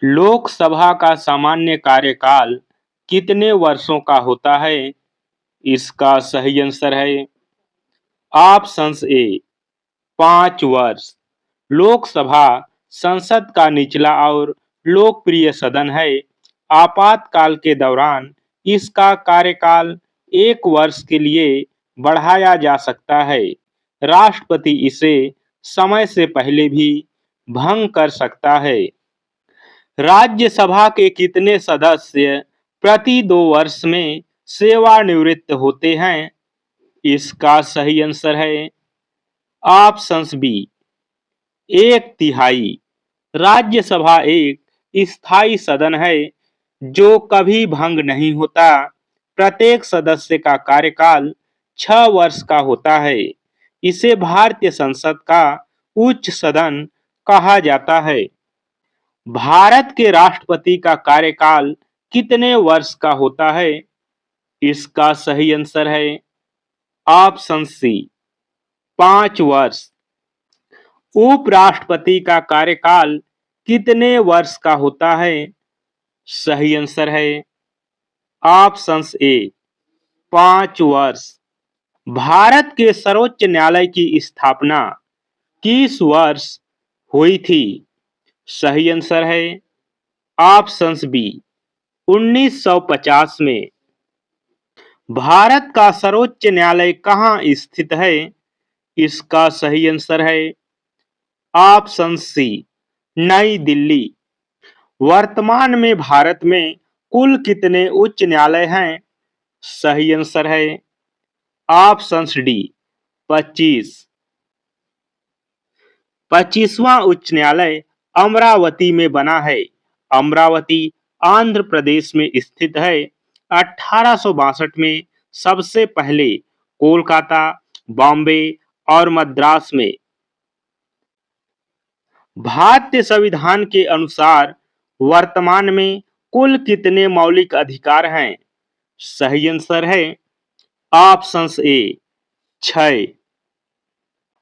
लोकसभा का सामान्य कार्यकाल कितने वर्षों का होता है? इसका सही आंसर है ऑप्शंस ए 5 वर्ष। लोकसभा संसद का निचला और लोकप्रिय सदन है। आपातकाल के दौरान इसका कार्यकाल 1 वर्ष के लिए बढ़ाया जा सकता है। राष्ट्रपति इसे समय से पहले भी भंग कर सकता है। राज्यसभा के कितने सदस्य प्रति 2 वर्ष में सेवानिवृत्त होते हैं? इसका सही आंसर है ऑप्शंस बी 1/3। राज्यसभा एक स्थायी सदन है जो कभी भंग नहीं होता। प्रत्येक सदस्य का कार्यकाल 6 वर्ष का होता है। इसे भारतीय संसद का उच्च सदन कहा जाता है। भारत के राष्ट्रपति का कार्यकाल कितने वर्ष का होता है? इसका सही आंसर है ऑप्शन सी 5 वर्ष। उपराष्ट्रपति का कार्यकाल कितने वर्ष का होता है? सही आंसर है ऑप्शंस ए 5 वर्ष। भारत के सर्वोच्च न्यायालय की स्थापना किस वर्ष हुई थी? सही आंसर है ऑप्शंस बी 1950 में। भारत का सर्वोच्च न्यायालय कहाँ स्थित है? इसका सही आंसर है ऑप्शन सी नई दिल्ली। वर्तमान में भारत में कुल कितने उच्च न्यायालय हैं? सही आंसर है ऑप्शंस डी 25। 25वां उच्च न्यायालय अमरावती में बना है। अमरावती आंध्र प्रदेश में स्थित है। 1862 में सबसे पहले कोलकाता, बॉम्बे और मद्रास में। भारतीय संविधान के अनुसार वर्तमान में कुल कितने मौलिक अधिकार हैं? सही आंसर है ऑप्शंस ए 6।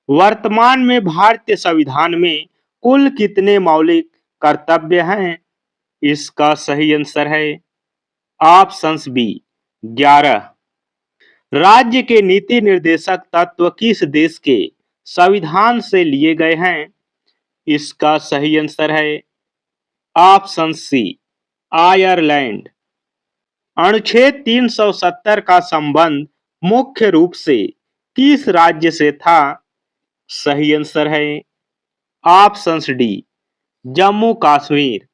वर्तमान में भारतीय संविधान में कुल कितने मौलिक कर्तव्य हैं? इसका सही आंसर है ऑप्शंस बी 11। राज्य के नीति निर्देशक तत्व किस देश के संविधान से लिए गए हैं? इसका सही आंसर है ऑप्शन सी आयरलैंड। अनुच्छेद 370 का संबंध मुख्य रूप से किस राज्य से था? सही आंसर है ऑप्शंस डी जम्मू कश्मीर।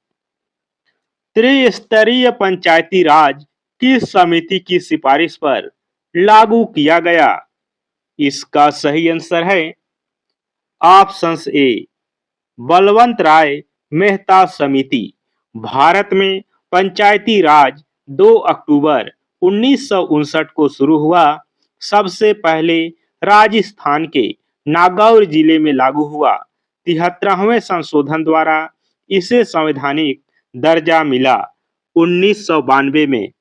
त्रिस्तरीय पंचायती राज किस समिति की सिफारिश पर लागू किया गया? इसका सही आंसर है ऑप्शंस ए बलवंत राय मेहता समिति। भारत में पंचायती राज 2 अक्टूबर 1959 को शुरू हुआ। सबसे पहले राजस्थान के नागौर जिले में लागू हुआ। 73वें संशोधन द्वारा इसे संवैधानिक दर्जा मिला 1992 में।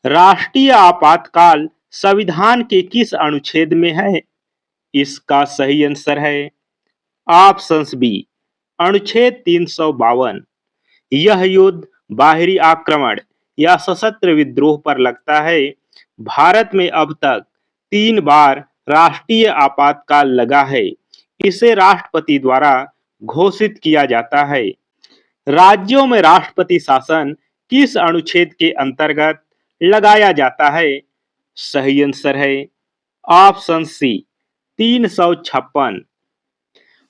राष्ट्रीय आपातकाल संविधान के किस अनुच्छेद में है? इसका सही आंसर है ऑप्शंस बी अनुच्छेद 352। यह युद्ध, बाहरी आक्रमण या सशस्त्र विद्रोह पर लगता है। भारत में अब तक 3 बार राष्ट्रीय आपातकाल लगा है। इसे राष्ट्रपति द्वारा घोषित किया जाता है। राज्यों में राष्ट्रपति शासन किस अनुच्छेद के अंतर्गत लगाया जाता है? सही आंसर है ऑप्शन सी 356।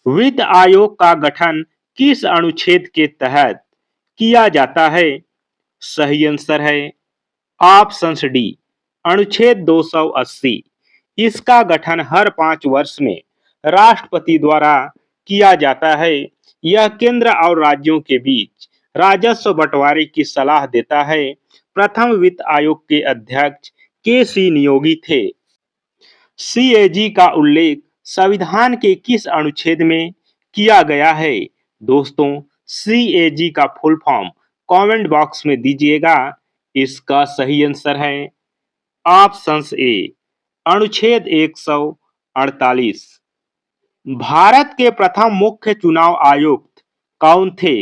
वित्त आयोग का गठन किस अनुच्छेद के तहत किया जाता है? सही आंसर है ऑप्शंस डी अनुच्छेद 280। इसका गठन हर 5 वर्ष में राष्ट्रपति द्वारा किया जाता है। यह केंद्र और राज्यों के बीच राजस्व बंटवारे की सलाह देता है। प्रथम वित्त आयोग के अध्यक्ष के.सी. नियोगी थे। सीएजी का उल्लेख संविधान के किस अनुच्छेद में किया गया है? दोस्तों, सीएजी का फुल फॉर्म कमेंट बॉक्स में दीजिएगा। इसका सही आंसर है ऑप्शंस ए अनुच्छेद 148। भारत के प्रथम मुख्य चुनाव आयुक्त कौन थे?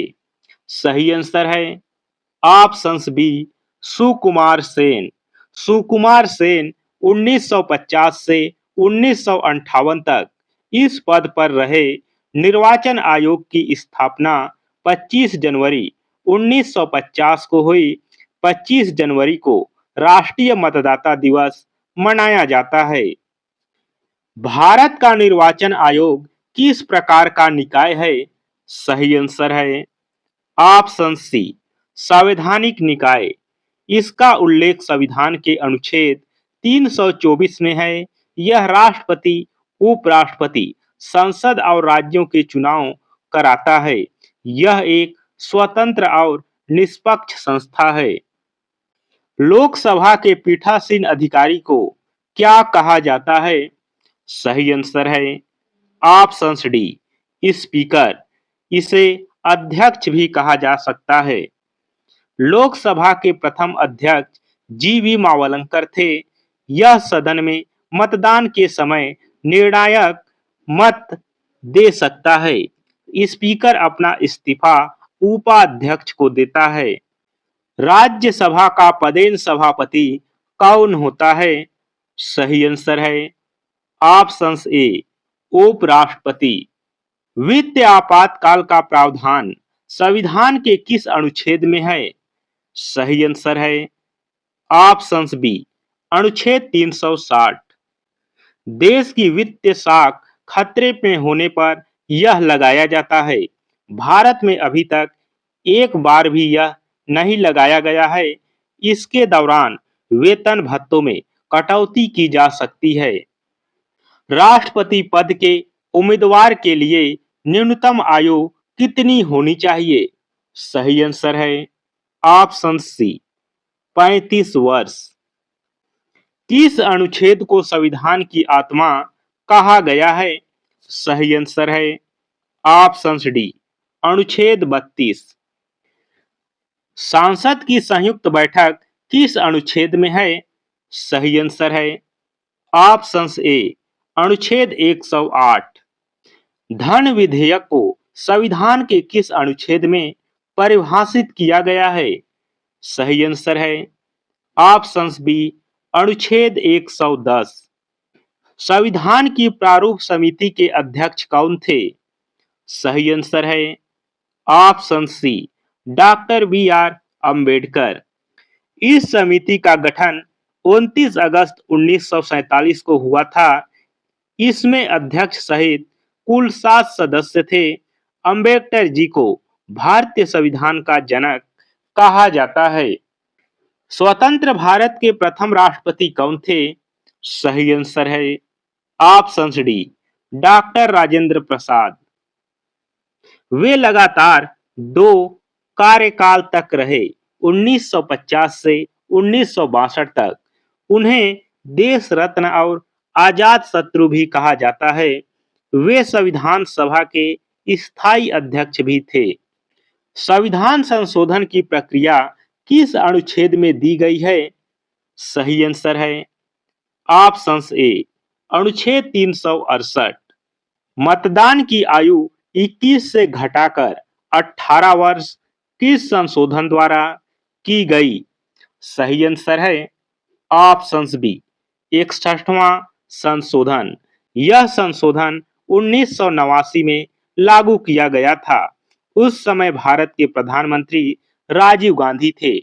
सही आंसर है ऑप्शन बी सुकुमार सेन। सुकुमार सेन 1950 से 1958 तक इस पद पर रहे। निर्वाचन आयोग की स्थापना 25 जनवरी 1950 को हुई। 25 जनवरी को राष्ट्रीय मतदाता दिवस मनाया जाता है। भारत का निर्वाचन आयोग किस प्रकार का निकाय है? सही आंसर है ऑप्शन सी संवैधानिक निकाय। इसका उल्लेख संविधान के अनुच्छेद 324 में है। यह राष्ट्रपति, उपराष्ट्रपति, संसद और राज्यों के चुनाव कराता है। यह एक स्वतंत्र और निष्पक्ष संस्था है। लोकसभा के पीठासीन अधिकारी को क्या कहा जाता है? सही आंसर है ऑप्शन डी स्पीकर। इसे अध्यक्ष भी कहा जा सकता है। लोकसभा के प्रथम अध्यक्ष जी.वी. मावलंकर थे। यह सदन में मतदान के समय निर्णायक मत दे सकता है। स्पीकर अपना इस्तीफा उपाध्यक्ष को देता है। राज्यसभा का पदेन सभापति कौन होता है? सही आंसर है ऑप्शन ए उपराष्ट्रपति। वित्तीय आपातकाल का प्रावधान संविधान के किस अनुच्छेद में है? सही आंसर है ऑप्शन बी अनुच्छेद 360। देश की वित्तीय साख खतरे में होने पर यह लगाया जाता है। भारत में अभी तक एक बार भी यह नहीं लगाया गया है। इसके दौरान वेतन भत्तों में कटौती की जा सकती है। राष्ट्रपति पद के उम्मीदवार के लिए न्यूनतम आयु कितनी होनी चाहिए? सही आंसर है ऑप्शन सी 35 वर्ष। किस अनुच्छेद को संविधान की आत्मा कहा गया है? सही आंसर है ऑप्शन डी अनुच्छेद 32। संसद की संयुक्त बैठक किस अनुच्छेद में है? सही आंसर है ऑप्शन ए अनुच्छेद 108। धन विधेयक को संविधान के किस अनुच्छेद में परिभाषित किया गया है? सही आंसर है ऑप्शन बी अनुच्छेद 110। संविधान की प्रारूप समिति के अध्यक्ष कौन थे? सही आंसर है option C doctor B R. Ambedkar. इस समिति का गठन 29 अगस्त 1947 को हुआ था। इसमें अध्यक्ष सहित कुल 7 सदस्य थे। अंबेडकर जी को भारतीय संविधान का जनक कहा जाता है। स्वतंत्र भारत के प्रथम राष्ट्रपति कौन थे? सही आंसर है option D doctor Rajendra Prasad. वे लगातार 2 कार्यकाल तक रहे, 1950 से 1962 तक। उन्हें देश रत्न और आजाद शत्रु भी कहा जाता है। वे संविधान सभा के स्थायी अध्यक्ष भी थे। संविधान संशोधन की प्रक्रिया किस अनुच्छेद में दी गई है? सही आंसर है ऑप्शन ए अनुच्छेद 368। मतदान की आयु 21 से घटाकर 18 वर्ष किस संशोधन द्वारा की गई? सही आंसर है ऑप्शन बी 61वां संशोधन। यह संशोधन 1989 में लागू किया गया था। उस समय भारत के प्रधानमंत्री राजीव गांधी थे।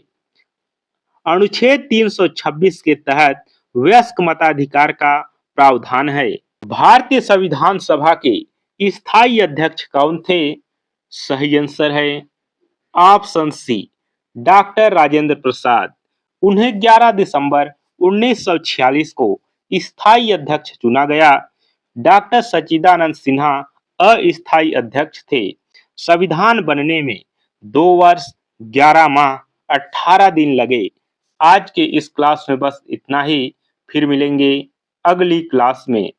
अनुच्छेद 326 के तहत वयस्क मताधिकार का प्रावधान है। भारतीय संविधान सभा के स्थायी अध्यक्ष कौन थे? सही आंसर है option C doctor Rajendra Prasad. उन्हें 11 दिसंबर 1946 को स्थायी अध्यक्ष चुना गया। डॉक्टर सच्चिदानंद सिन्हा अस्थायी अध्यक्ष थे। संविधान बनने में 2 वर्ष 11 माह 18 दिन लगे। आज के इस क्लास में बस इतना ही। फिर मिलेंगे अगली क्लास में।